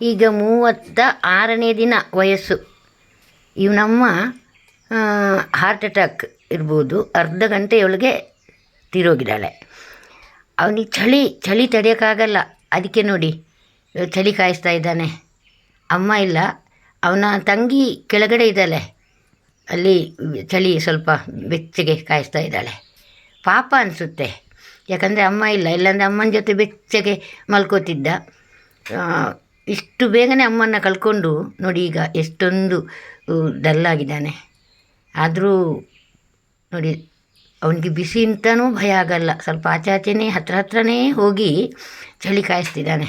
ಈಗ 36ನೇ ದಿನ ವಯಸ್ಸು. ಇವನಮ್ಮ ಹಾರ್ಟ್ ಅಟ್ಯಾಕ್ ಇರ್ಬೋದು, ಅರ್ಧ ಗಂಟೆಯೊಳಗೆ ತೀರೋಗಿದ್ದಾಳೆ. ಅವನಿಗೆ ಚಳಿ ತಡೆಯೋಕ್ಕಾಗಲ್ಲ. ಅದಕ್ಕೆ ನೋಡಿ ಚಳಿ ಕಾಯಿಸ್ತಾ ಇದ್ದಾನೆ. ಅಮ್ಮ ಇಲ್ಲ, ಅವನ ತಂಗಿ ಕೆಳಗಡೆ ಇದ್ದಾಳೆ, ಅಲ್ಲಿ ಚಳಿ ಸ್ವಲ್ಪ ಬೆಚ್ಚಗೆ ಕಾಯಿಸ್ತಾ ಇದ್ದಾಳೆ. ಪಾಪ ಅನಿಸುತ್ತೆ, ಯಾಕಂದರೆ ಅಮ್ಮ ಇಲ್ಲ, ಇಲ್ಲಾಂದರೆ ಅಮ್ಮನ ಜೊತೆ ಬೆಚ್ಚಗೆ ಮಲ್ಕೋತಿದ್ದ. ಇಷ್ಟು ಬೇಗನೆ ಅಮ್ಮನ್ನು ಕಳ್ಕೊಂಡು ನೋಡಿ ಈಗ ಎಷ್ಟೊಂದು ಡಲ್ಲಾಗಿದ್ದಾನೆ. ಆದರೂ ನೋಡಿ ಅವನಿಗೆ ಬಿಸಿ ಅಂತಲೂ ಭಯ ಆಗಲ್ಲ, ಸ್ವಲ್ಪ ಆಚೆನೇ ಹತ್ರನೇ ಹೋಗಿ ಚಳಿ ಕಾಯಿಸ್ತಿದ್ದಾನೆ.